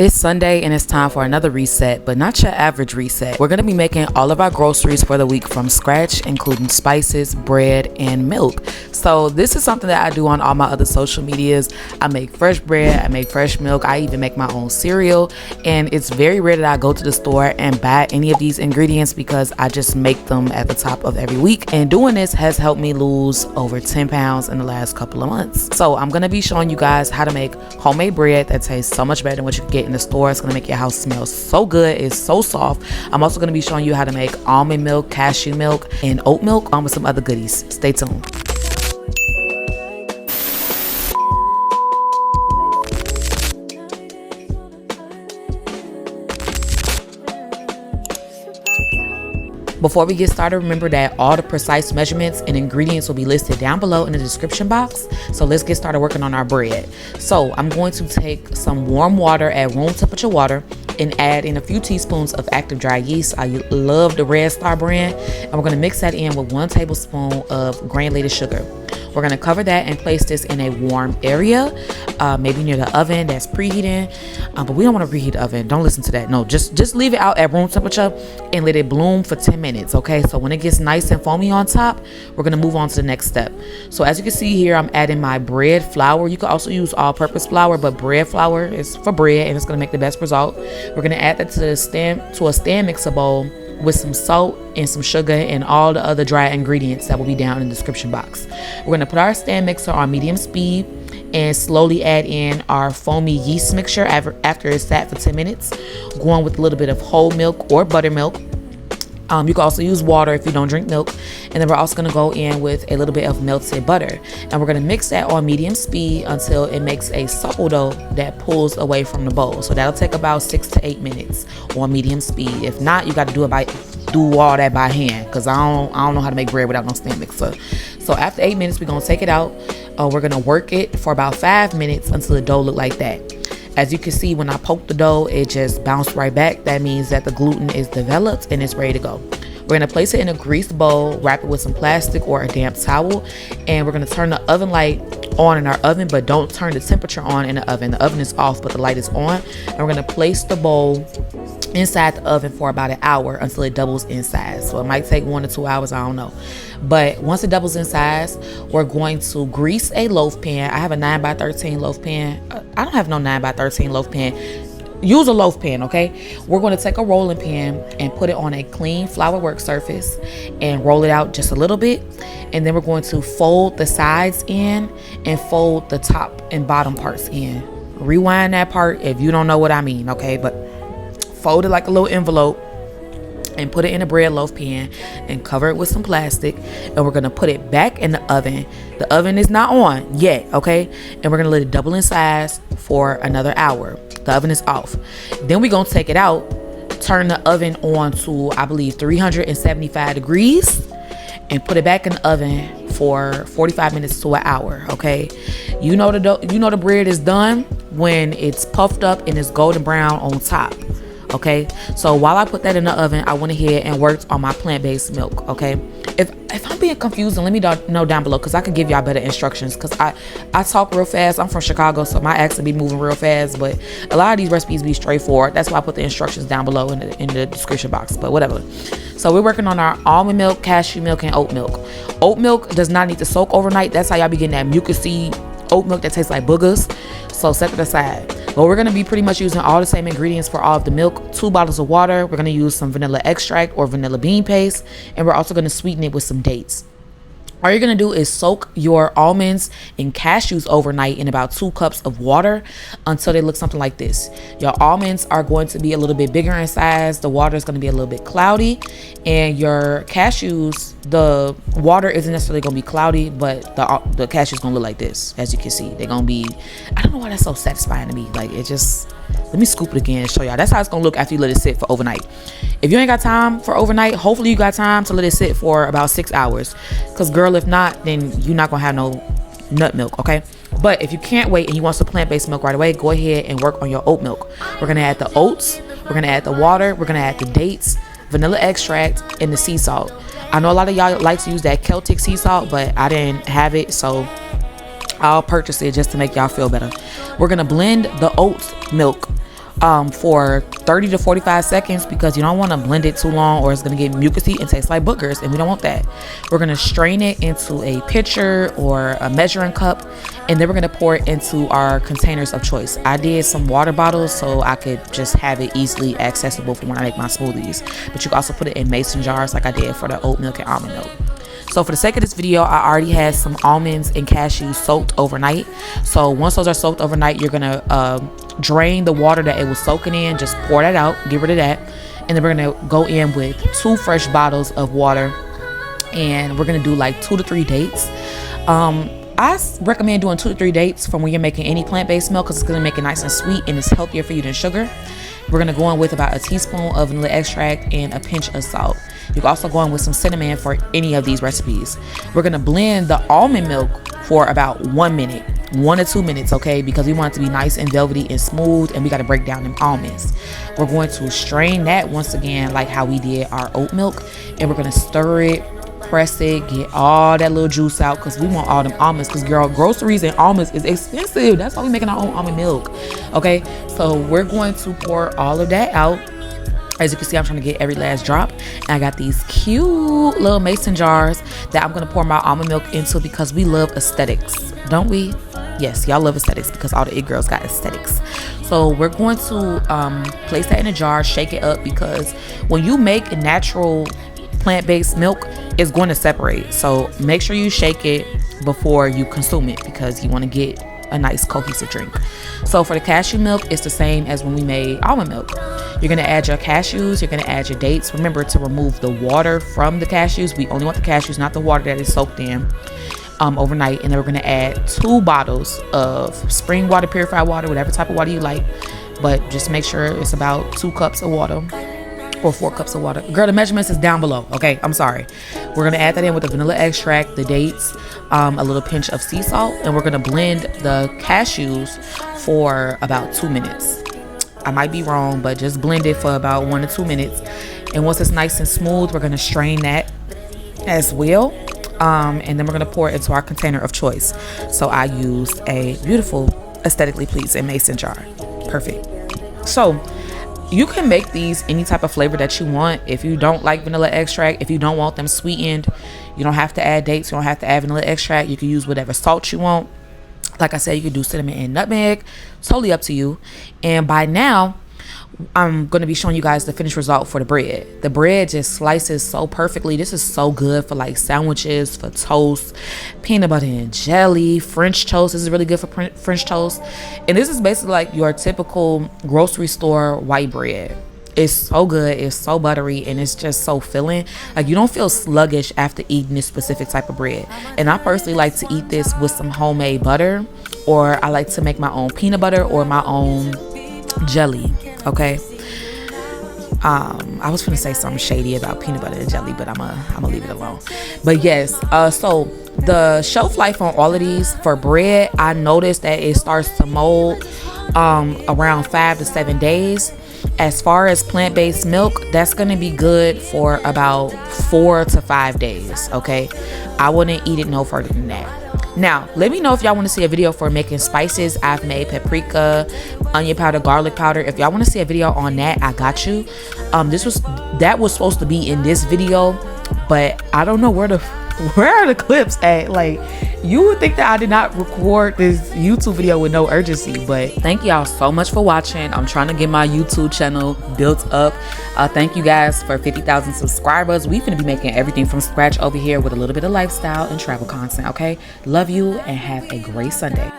It's Sunday and it's time for another reset, but not your average reset. We're going to be making all of our groceries for the week from scratch, including spices, bread, and milk. So this is something that I do on all my other social medias. I make fresh bread, I make fresh milk, I even make my own cereal, and it's very rare that I go to the store and buy any of these ingredients because I just make them at the top of every week. And doing this has helped me lose over 10 pounds in the last couple of months. So I'm going to be showing you guys how to make homemade bread that tastes so much better than what you can get in the store. It's gonna make your house smell so good. It's so soft. I'm also gonna be showing you how to make almond milk, cashew milk, and oat milk, with some other goodies. Stay tuned. Before we get started, remember that all the precise measurements and ingredients will be listed down below in the description box. So let's get started working on our bread. So I'm going to take some warm water at room temperature water and add in a few teaspoons of active dry yeast. I love the Red Star brand. And we're going to mix that in with 1 tablespoon of granulated sugar. We're going to cover that and place this in a warm area, maybe near the oven that's preheating. But we don't want to preheat the oven. Don't listen to that. No, just leave it out at room temperature and let it bloom for 10 minutes. Okay, so when it gets nice and foamy on top, we're going to move on to the next step. So as you can see here, I'm adding my bread flour. You can also use all-purpose flour, but bread flour is for bread and it's going to make the best result. We're going to add that to a stand mixer bowl with some salt and some sugar and all the other dry ingredients that will be down in the description box. We're going to put our stand mixer on medium speed and slowly add in our foamy yeast mixture after it's sat for 10 minutes, going with a little bit of whole milk or buttermilk. You can also use water if you don't drink milk. And then we're also going to go in with a little bit of melted butter. And we're going to mix that on medium speed until it makes a supple dough that pulls away from the bowl. So that'll take about 6 to 8 minutes on medium speed. If not, you got to do all that by hand, because I don't know how to make bread without no stand mixer. So after 8 minutes, we're going to take it out. We're going to work it for about 5 minutes until the dough look like that. As you can see, when I poke the dough, it just bounced right back. That means that the gluten is developed and it's ready to go. We're going to place it in a greased bowl, wrap it with some plastic or a damp towel, and we're going to turn the oven light on in our oven, but don't turn the temperature on in the oven. The oven is off, but the light is on. And we're going to place the bowl inside the oven for about an hour until it doubles in size. So it might take 1 to 2 hours, I don't know. But once it doubles in size, we're going to grease a loaf pan. I have a 9x13 loaf pan. I don't have no 9x13 loaf pan. Use a loaf pan, okay? We're going to take a rolling pin and put it on a clean flour work surface and roll it out just a little bit. And then we're going to fold the sides in and fold the top and bottom parts in. Rewind that part if you don't know what I mean, okay? But fold it like a little envelope and put it in a bread loaf pan and cover it with some plastic. And we're going to put it back in the oven. The oven is not on yet, okay? And we're going to let it double in size for another hour. The oven is off. Then we're going to take it out, turn the oven on to, I believe, 375 degrees and put it back in the oven for 45 minutes to an hour, okay? You know the bread is done when it's puffed up and it's golden brown on top. Okay, so while I put that in the oven, I went ahead and worked on my plant-based milk. Okay, if I'm being confused, then let me know down below, because I could give y'all better instructions, because I talk real fast. I'm from Chicago, so my accent be moving real fast, but a lot of these recipes be straightforward. That's why I put the instructions down below in the description box, but whatever. So we're working on our almond milk, cashew milk, and oat milk. Oat milk does not need to soak overnight. That's how y'all be getting that mucousy oat milk that tastes like boogers. So set it aside. But we're going to be pretty much using all the same ingredients for all of the milk. 2 bottles of water. We're going to use some vanilla extract or vanilla bean paste. And we're also going to sweeten it with some dates. All you're going to do is soak your almonds and cashews overnight in about 2 cups of water until they look something like this. Your almonds are going to be a little bit bigger in size. The water is going to be a little bit cloudy. And your cashews, the water isn't necessarily going to be cloudy, but the cashews going to look like this. As you can see, they're going to be, I don't know why that's so satisfying to me. Like, it just, let me scoop it again and show y'all. That's how it's going to look after you let it sit for overnight. If you ain't got time for overnight, hopefully you got time to let it sit for about 6 hours. Because girl, if not, then you're not going to have no nut milk, okay? But if you can't wait and you want some plant-based milk right away, go ahead and work on your oat milk. We're going to add the oats. We're going to add the water. We're going to add the dates, vanilla extract, and the sea salt. I know a lot of y'all like to use that Celtic sea salt, but I didn't have it, so I'll purchase it just to make y'all feel better. We're going to blend the oat milk for 30 to 45 seconds, because you don't want to blend it too long or it's going to get mucousy and taste like boogers, and we don't want that. We're going to strain it into a pitcher or a measuring cup, and then we're going to pour it into our containers of choice. I did some water bottles so I could just have it easily accessible for when I make my smoothies, but you can also put it in mason jars like I did for the oat milk and almond milk. So for the sake of this video, I already had some almonds and cashews soaked overnight. So once those are soaked overnight, you're gonna drain the water that it was soaking in. Just pour that out, get rid of that, and then we're gonna go in with 2 fresh bottles of water, and we're gonna do like 2 to 3 dates. I recommend doing 2 to 3 dates from when you're making any plant-based milk, because it's gonna make it nice and sweet and it's healthier for you than sugar. We're gonna go in with about a teaspoon of vanilla extract and a pinch of salt. You can also go in with some cinnamon for any of these recipes. We're gonna blend the almond milk for about 1 minute, 1 to 2 minutes, okay? Because we want it to be nice and velvety and smooth, and we gotta break down them almonds. We're going to strain that once again, like how we did our oat milk, and we're gonna stir it, press it, get all that little juice out, because we want all them almonds, because girl, groceries and almonds is expensive. That's why we're making our own almond milk, okay? So we're going to pour all of that out. As you can see, I'm trying to get every last drop, and I got these cute little mason jars that I'm gonna pour my almond milk into, because we love aesthetics, don't we? Yes, y'all love aesthetics, because all the it girls got aesthetics. So we're going to place that in a jar, shake it up, because when you make a natural plant-based milk, it's going to separate. So make sure you shake it before you consume it, because you want to get a nice cohesive drink. So for the cashew milk, it's the same as when we made almond milk. You're going to add your cashews, you're going to add your dates. Remember to remove the water from the cashews. We only want the cashews, not the water that is soaked in overnight. And then we're going to add 2 bottles of spring water, purified water, whatever type of water you like, but just make sure it's about 2 cups of water or 4 cups of water. Girl, the measurements is down below, okay? I'm sorry. We're gonna add that in with the vanilla extract, the dates, a little pinch of sea salt, and we're gonna blend the cashews for about 2 minutes. I might be wrong, but just blend it for about 1 to 2 minutes. And once it's nice and smooth, we're gonna strain that as well. And then we're gonna pour it into our container of choice. So I used a beautiful, aesthetically pleasing mason jar. Perfect. So you can make these any type of flavor that you want. If you don't like vanilla extract, if you don't want them sweetened, you don't have to add dates, you don't have to add vanilla extract. You can use whatever salt you want. Like I said, you can do cinnamon and nutmeg. Totally up to you. And by now, I'm going to be showing you guys the finished result for the bread. The bread just slices so perfectly. This is so good for like sandwiches, for toast, peanut butter and jelly, French toast. This is really good for French toast. And this is basically like your typical grocery store white bread. It's so good, it's so buttery, and it's just so filling. Like, you don't feel sluggish after eating this specific type of bread. And I personally like to eat this with some homemade butter, or I like to make my own peanut butter or my own jelly. Okay, I was gonna say something shady about peanut butter and jelly, but I'm gonna leave it alone. But yes, so the shelf life on all of these for bread, I noticed that it starts to mold around 5 to 7 days. As far as plant-based milk, that's gonna be good for about 4 to 5 days. Okay, I wouldn't eat it no further than that. Now, let me know if y'all want to see a video for making spices. I've made paprika, onion powder, garlic powder. If y'all want to see a video on that, I got you. That was supposed to be in this video, but I don't know where are the clips at. Like, you would think that I did not record this YouTube video with no urgency, but thank y'all so much for watching. I'm trying to get my YouTube channel built up. Thank you guys for 50,000 subscribers. We finna be making everything from scratch over here with a little bit of lifestyle and travel content. Okay, love you and have a great Sunday.